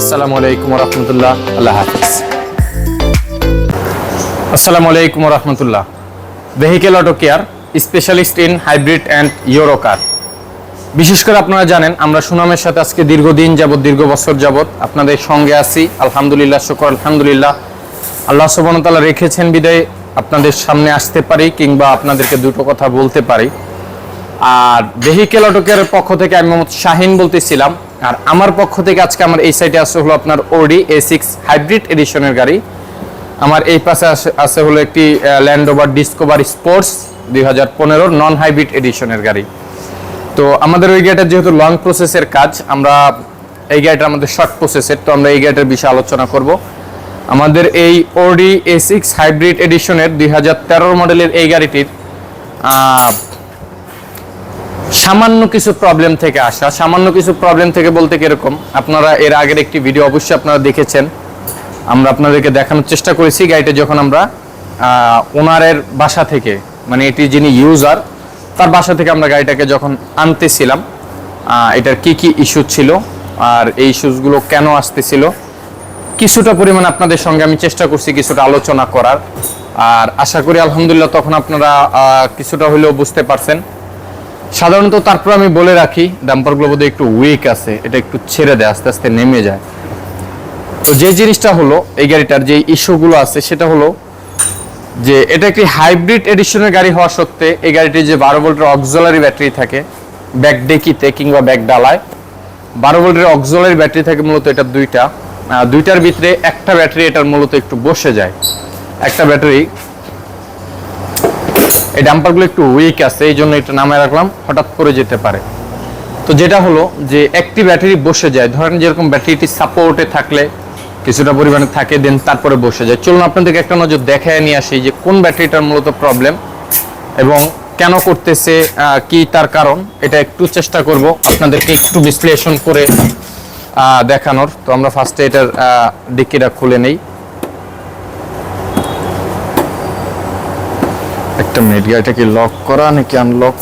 আসসালামু আলাইকুম রহমতুল্লাহ। আল্লাহ হাফিজ। আসসালামু আলাইকুম রহমতুল্লাহ। Vehicle auto care specialist in hybrid and euro car. বিশেষ করে আপনারা জানেন আমরা সুনামের সাথে আজকে দীর্ঘদিন যাবৎ, দীর্ঘ বছর যাবৎ আপনাদের সঙ্গে আছি। আলহামদুলিল্লাহ, শুকর আলহামদুলিল্লাহ। আল্লাহ সুবহানাহু ওয়া তাআলা রেখেছেন বিদায় আপনাদের সামনে আসতে পারি কিংবা আপনাদেরকে দুটো কথা বলতে পারি। আর ভেহিকেল অটো কেয়ারের পক্ষ থেকে আমি মোহাম্মদ শাহিন বলতেছিলাম। আর আমার পক্ষ থেকে আজকে আমার এই সাইডে আসে হলো আপনার অডি A6 হাইব্রিড এডিশনের গাড়ি। আমার এই পাশে আছে হলো একটি Land Rover Discover sports 2015 non hybrid এডিশনের গাড়ি। তো আমাদের ওই গাড়িটা যেহেতু লং প্রসেসের কাজ, আমরা এই গাড়িটা আমাদের শর্ট প্রসেসের, তো আমরা এই গাড়িটার বিষয়ে আলোচনা করব। আমাদের এই অডি A6 হাইব্রিড এডিশনের 2013 মডেলের এই গাড়িটির সামান্য কিছু প্রবলেম থেকে আসা। সামান্য কিছু প্রবলেম থেকে বলতে কিরকম, আপনারা এর আগের একটি ভিডিও অবশ্যই আপনারা দেখেছেন। আমরা আপনাদেরকে দেখানোর চেষ্টা করেছি গাড়িটা যখন আমরা ওনারের বাসা থেকে, মানে এটি যিনি ইউজার তার বাসা থেকে আমরা গাড়িটাকে যখন আনতেছিলাম, এটার কি কি ইস্যু ছিল আর এই ইস্যুসগুলো কেন আসতেছিল কিছুটা পরিমাণ আপনাদের সঙ্গে আমি চেষ্টা করছি কিছুটা আলোচনা করার। আর আশা করি আলহামদুলিল্লাহ তখন আপনারা কিছুটা হলেও বুঝতে পারছেন। সাধারণত তারপর আমি বলে রাখি, ডাম্পারগুলো বোধহয় একটু উইক আছে, এটা একটু ছেড়ে দেয়, আস্তে আস্তে নেমে যায়। তো যে জিনিসটা হলো এই গাড়িটার যে ইস্যুগুলো আছে সেটা হলো যে এটা একটি হাইব্রিড এডিশনের গাড়ি হওয়া সত্ত্বে এই গাড়িটির যে 12 ভোল্টের অক্সিলারি ব্যাটারি থাকে ব্যাক ডেকিতে কিংবা ব্যাক ডালায়, 12 ভোল্টের অক্সিলারি ব্যাটারি থাকে মূলত এটা দুইটার ভিতরে একটা ব্যাটারি এটার মূলত একটু বসে যায়। একটা ব্যাটারি, এই ডাম্পারগুলো একটু উইক আছে, এই জন্য এটা নামায় রাখলাম, হঠাৎ করে যেতে পারে। তো যেটা হলো যে একটি ব্যাটারি বসে যায়, ধরেন যেরকম ব্যাটারিটি সাপোর্টে থাকলে কিছুটা পরিমাণে থাকে, দেন তারপরে বসে যায়। চলুন আপনাদেরকে একটা নজর দেখায় নিয়ে আসি যে কোন ব্যাটারিটার মূলত প্রবলেম এবং কেন করতেছে, কি তার কারণ, এটা একটু চেষ্টা করব আপনাদেরকে একটু বিশ্লেষণ করে দেখানোর। তো আমরা ফার্স্টে এটার ডিক্কিটা খুলে নেই। একটা মিনিট, গাড়িটা কি লক করা নাকি আনলক?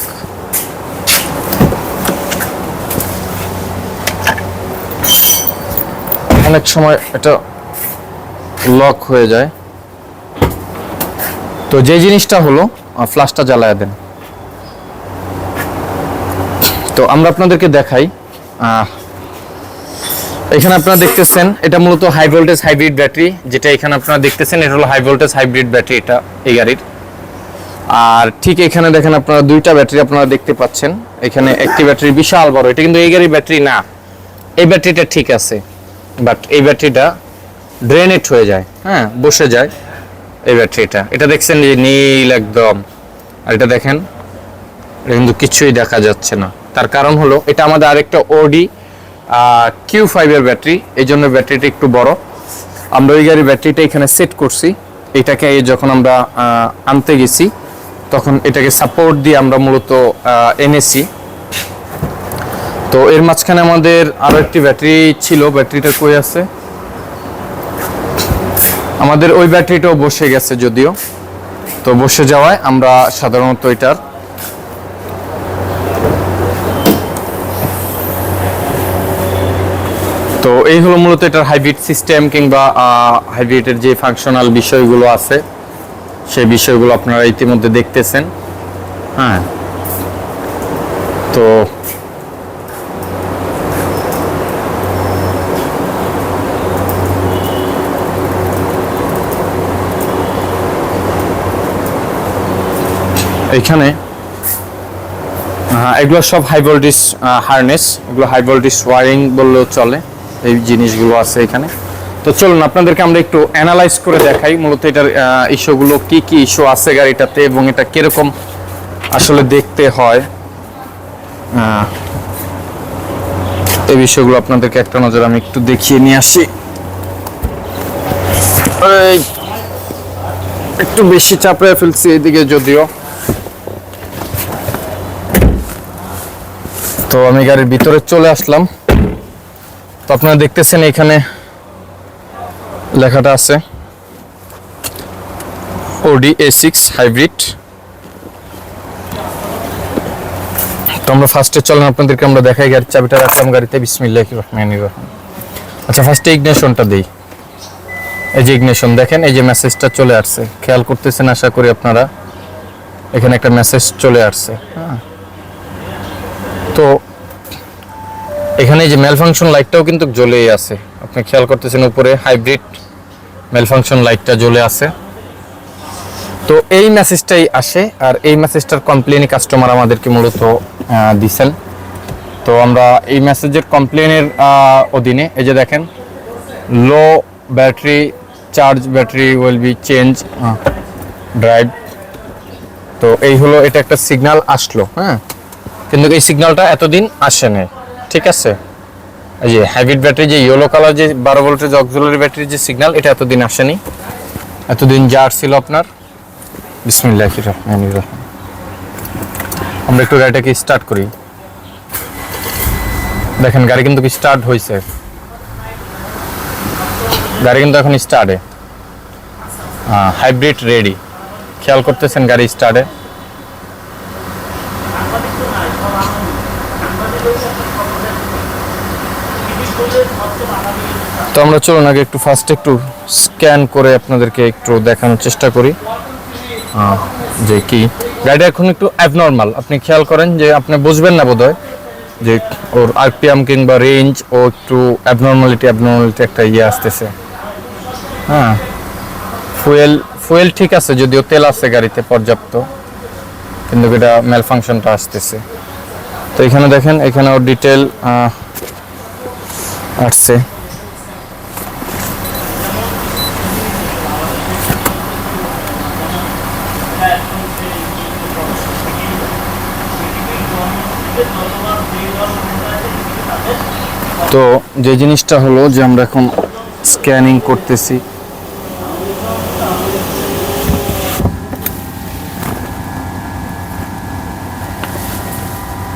অনেক সময় এটা লক হয়ে যায়। তো যে জিনিসটা হলো, ফ্ল্যাশটা জ্বালায় দেন। তো আমরা আপনাদেরকে দেখাই, এখানে আপনারা দেখতেছেন এটা মূলত হাই ভোল্টেজ হাইব্রিড ব্যাটারি, যেটা এখানে আপনারা দেখতেছেন এটা হলো হাই ভোল্টেজ হাইব্রিড ব্যাটারি এটা এই গাড়ির। আর ঠিক এখানে দেখেন আপনারা দুইটা ব্যাটারি আপনারা দেখতে পাচ্ছেন। এখানে একটি ব্যাটারি বিশাল বড়, এটা কিন্তু এই গাড়ির ব্যাটারি না। এই ব্যাটারিটা ঠিক আছে, বাট এই ব্যাটারিটা ড্রেনেট হয়ে যায়, হ্যাঁ বসে যায় এই ব্যাটারিটা। এটা দেখছেন যে নীল একদম, আর এটা দেখেন এটা কিন্তু কিছুই দেখা যাচ্ছে না। তার কারণ হলো এটা আমাদের আরেকটা অডি Q5 এর ব্যাটারি, এই জন্য ব্যাটারিটা একটু বড়। আমরা ওই গাড়ির ব্যাটারিটা এখানে সেট করছি, এটাকে যখন আমরা আনতে গেছি তখন এটাকে সাপোর্ট দিয়ে আমরা মূলত এনেছি। তো এর মাঝখানে আমাদের আরো একটি ব্যাটারি ছিল, ব্যাটারিটা কই আছে? আমাদের ওই ব্যাটারিটাও বসে গেছে যদিও। তো বসে যাওয়ায় আমরা সাধারণত এটার তো এই হলো মূলত এটার হাইব্রিড সিস্টেম কিংবা হাইব্রিডের যে ফাংশনাল বিষয়গুলো আছে সেই বিষয়গুলো আপনারা ইতিমধ্যে দেখতেছেন। হ্যাঁ, তো এখানে এগুলো সব হাই ভোল্টেজ হারনেস, এগুলো হাই ভোল্টেজ ওয়ারিং বললেও চলে, এই জিনিসগুলো আছে এখানে। তো চলুন আপনাদেরকে আমরা একটু অ্যানালাইজ করে দেখাই মূলত এটার ইস্যুগুলো, কি কি ইস্যু আছে গাড়িটাতে এবং এটা কিরকম আসলে দেখতে হয়। এই বিষয়গুলো আপনাদেরকে একটা নজর আমি একটু দেখিয়ে নিয়ে আসি। একটু বেশি চাপড়ে ফেলছি এইদিকে যদিও। তো আমি গাড়ির ভিতরে চলে আসলাম। তো আপনারা দেখতেছেন এখানে লেখাটা আছে অডি A6 হাইব্রিড। তো আমরা ফার্স্টে চলেন আপনাদেরকে আমরা দেখাই, গাড়ির চাবিটা রাখলাম গাড়িতে, বিসমিল্লাহির রহমানির রহিম। আচ্ছা, ফার্স্টে ইগনিশনটা দেই। এই যে ইগনিশন দেখেন, এই যে মেসেজটা চলে আসছে, খেয়াল করতেছেন আশা করি আপনারা। এখানে একটা মেসেজ চলে আসছে। হ্যাঁ, তো এখানে যে মেল ফাংশন লাইটটাও কিন্তু জ্বলেই আছে, আপনি খেয়াল করতেছেন উপরে হাইব্রিড মেল ফাংশন লাইটটা জ্বলে আছে। তো এই মেসেজটাই আসে, আর এই মেসেজটার কমপ্লেনই কাস্টমার আমাদেরকে মূলত দিছেন। তো আমরা এই মেসেজের কমপ্লেনের অধীনে এই যে দেখেন, লো battery charge, battery will be change drive. তো এই হলো, এটা একটা সিগন্যাল আসলো। হ্যাঁ, কিন্তু এই সিগন্যালটা এতদিন আসে নাই, ঠিক আছে। এই যে হাইব্রিড ব্যাটারি, যে ইয়েলো কালার যে 12 ভোল্টের অক্সিলারি ব্যাটারির যে সিগন্যাল, এটা এতদিন আসেনি। এতদিন যা ছিল আপনার, বিসমিল্লাহির রহমানির রহিম, আমরা একটু গাড়িটাকে স্টার্ট করি। দেখেন গাড়ি কিন্তু স্টার্ট হয়েছে, গাড়ি কিন্তু এখন স্টার্টে, হাইব্রিড রেডি। খেয়াল করতেছেন গাড়ি স্টার্টে। তো আমরা চলুন আগে একটু ফার্স্ট একটু স্ক্যান করে আপনাদেরকে একটু দেখানোর চেষ্টা করি যে কি গাড়িটা এখন একটু অ্যাবনর্মাল। আপনি খেয়াল করেন যে আপনি বুঝবেন না বোধহয় যে ওর আরপিএম কিংবা রেঞ্জ, ও একটু অ্যাবনর্মালিটি একটা ইয়ে আসতেছে। হ্যাঁ, ফুয়েল ঠিক আছে, যদিও তেল আছে গাড়িতে পর্যাপ্ত, কিন্তু এটা মেল ফাংশনটা আসতেছে। তো এখানে দেখেন, এখানে ওর ডিটেল আসছে। তো যে জিনিসটা হলো যে আমরা এখন স্ক্যানিং করতেছি।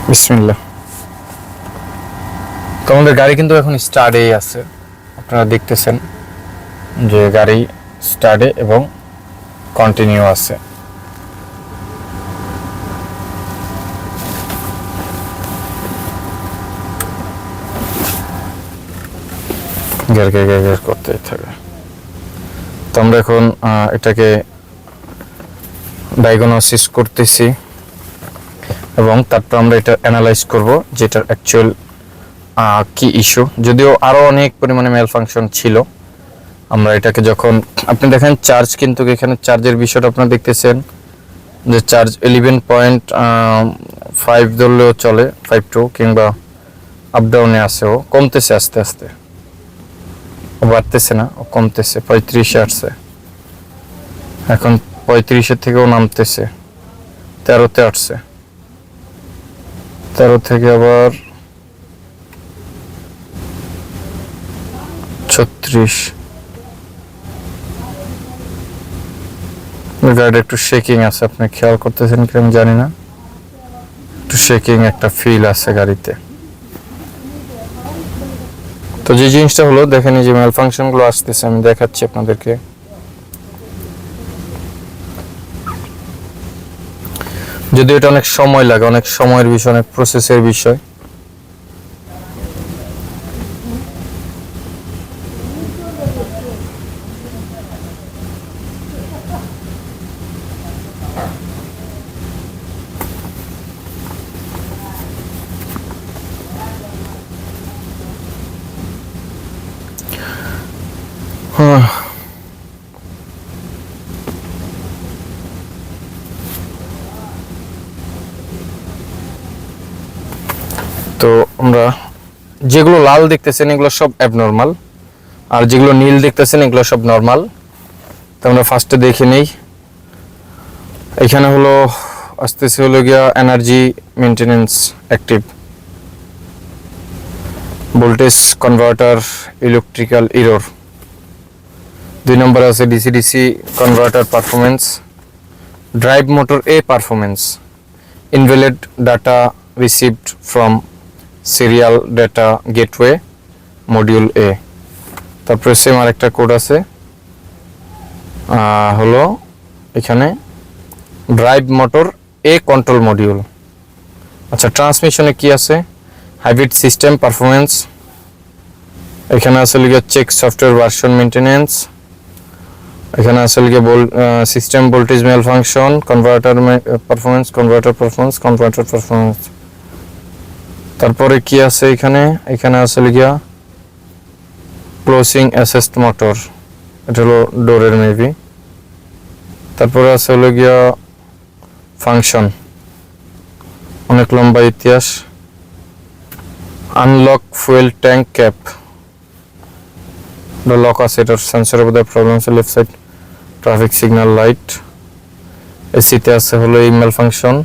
বিসমিল্লাহ। তো আমাদের গাড়ি কিন্তু এখন স্টার্টেই আছে, আপনারা দেখতেছেন যে গাড়ি স্টার্টে এবং কন্টিনিউ আছে। গের করতেই থাকে। তো আমরা এখন এটাকে ডায়াগনোসিস করতেছি এবং তারপর আমরা এটা অ্যানালাইজ করব যেটার অ্যাকচুয়াল কি ইস্যু। যদিও আরও অনেক পরিমাণে মেল ফাংশন ছিল, আমরা এটাকে যখন আপনি দেখেন চার্জ, কিন্তু এখানে চার্জের বিষয়টা আপনারা দেখতেছেন যে চার্জ 11.5 ধরলেও চলে, 5.2 কিংবা আপ ডাউনে আছে, ও কমতেছে আস্তে আস্তে, বাড়তেছে না, ও কমতেছে। 35-এ আসছে, এখন 35-এর থেকেও নামতেছে, 13-তে আসছে, 13 থেকে আবার 36। গাড়িটা একটু শেকিং আছে, আপনি খেয়াল করতেছেন কি আমি জানি না, একটু শেকিং একটা ফিল আছে গাড়িতে। তো যে জিনিসটা হলো দেখেন, এই যে মেল ফাংশন গুলো আসতেছে, আমি দেখাচ্ছি আপনাদেরকে। যদিও এটা অনেক সময় লাগে, অনেক সময়ের বিষয়, অনেক প্রসেসের বিষয়। তো আমরা যেগুলো লাল দেখতেছেন এগুলো সব অ্যাবনর্মাল, আর যেগুলো নীল দেখতেছেন এগুলো সব নর্মাল। তো আমরা ফার্স্টে দেখে নেই। এখানে হলো আসতেছে হলো গিয়া energy maintenance active, voltage converter electrical error. 2 নম্বরে আছে DC DC converter performance, drive motor এ performance, invalid data received from serial data gateway module এ। তারপরে সেম আরেকটা কোড আছে, হলো এখানে ড্রাইভ মোটর এ কন্ট্রোল মডিউল। আচ্ছা, ট্রান্সমিশনে কি আছে, হাইব্রিড সিস্টেম পারফরমেন্স, এখানে আছে লিখে চেক সফটওয়্যার ভার্সন মেইনটেনেন্স, এখানে আছে লিখে system voltage malfunction, converter performance, converter performance. তারপরে কি আছে এখানে, এখানে আছে লিখে ক্লোজিং অ্যাসেস্ট মোটর, এটা হলো ডোরের মেবি। তারপরে আছে হলো গিয়া ফাংশন, অনেক লম্বা ইতিহাস। Unlock fuel tank cap, lock আছে, এটার সেন্সর অফ দ্য প্রবলেম আছে left side, traffic signal light. এসিতে আছে হলো ইমেল ফাংশন,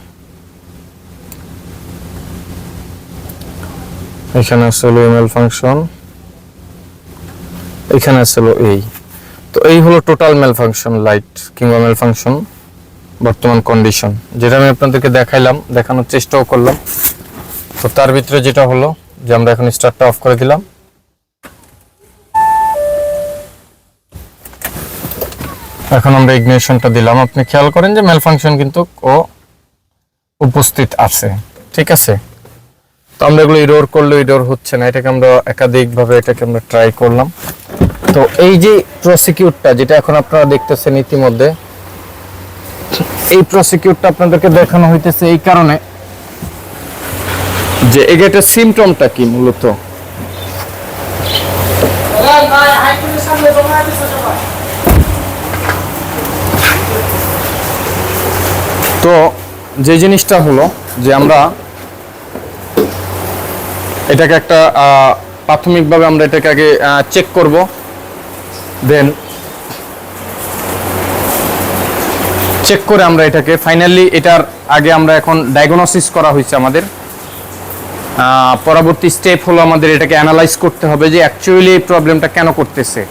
এখানে আছে হলো ইমেল ফাংশন, এখানে আছে হলো এই। তো এই হলো টোটাল মেল ফাংশন লাইট কিংবা মেল ফাংশন বর্তমান কন্ডিশন, যেটা আমি আপনাদেরকে দেখাইলাম, দেখানোর চেষ্টাও করলাম। তো তার ভিতরে যেটা হলো যে আমরা এখন স্টার্টটা অফ করে দিলাম। এখন আমরা ইগনিশনটা দিলাম। আপনি খেয়াল করেন যে মেল ফাংশন কিন্তু ও উপস্থিত আছে, ঠিক আছে। তো আমরা এগুলো ইরোর করলে ইরোর হচ্ছে না, এটাকে আমরা একাধিকভাবে এটাকে আমরা ট্রাই করলাম। তো এই যে প্রসিকিউটটা যেটা এখন আপনারা দেখতেছেন ইতিমধ্যে, এই প্রসিকিউটটা আপনাদেরকে দেখানো হইতেছে এই কারণে যে এটার সিমটমটা কি মূলত। তো যে জিনিসটা হলো যে আমরা এটাকে একটা প্রাথমিকভাবে আমরা এটাকে আগে চেক করব, দেন চেক করে আমরা এটাকে ফাইনালি এটার আগে আমরা এখন ডায়াগনোসিস করা হয়েছে আমাদের। পরবর্তী স্টেপ হলো আমাদের এটাকে অ্যানালাইজ করতে হবে যে অ্যাকচুয়ালি এই প্রবলেমটা কেন করতেছে।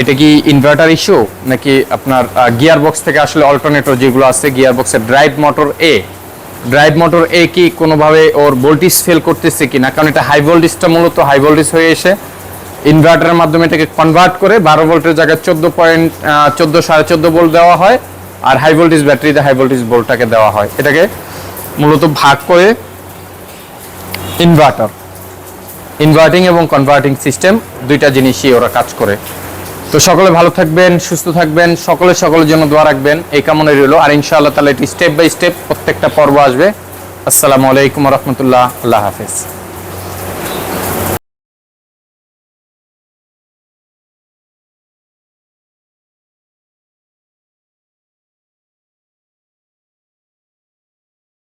এটা কি ইনভার্টার ইস্যু নাকি আপনার গিয়ার বক্স থেকে আসলে অল্টারনেটর যেগুলো আছে গিয়ার বক্সের ড্রাইভ মোটর এ কি কোনোভাবে ওর ভোল্টেজ ফেল করতেছে কিনা, কারণ এটা হাই ভোল্টেজটা মূলত হাই ভোল্টেজ হয়ে এসে ইনভার্টারের মাধ্যমে এটাকে কনভার্ট করে 12 ভোল্টের জায়গায় 14.14 ভোল্ট দেওয়া হয়, আর হাই ভোল্টেজ ব্যাটারিতে হাই ভোল্টেজ ভোল্টটাকে দেওয়া হয়। এটাকে মূলত ভাগ করে ইনভার্টিং এবং কনভার্টিং সিস্টেম দুইটা জিনিসই ওরা কাজ করে। তো সকলে ভালো থাকবেন, সুস্থ থাকবেন, সকলের জন্য দোয়া রাখবেন, এই কামনাই রইল। আর ইনশাআল্লাহ তাআলা এটি স্টেপ বাই স্টেপ প্রত্যেকটা পর্ব আসবে। আসসালামু আলাইকুম ওয়া রাহমাতুল্লাহ, আল্লাহ হাফেজ।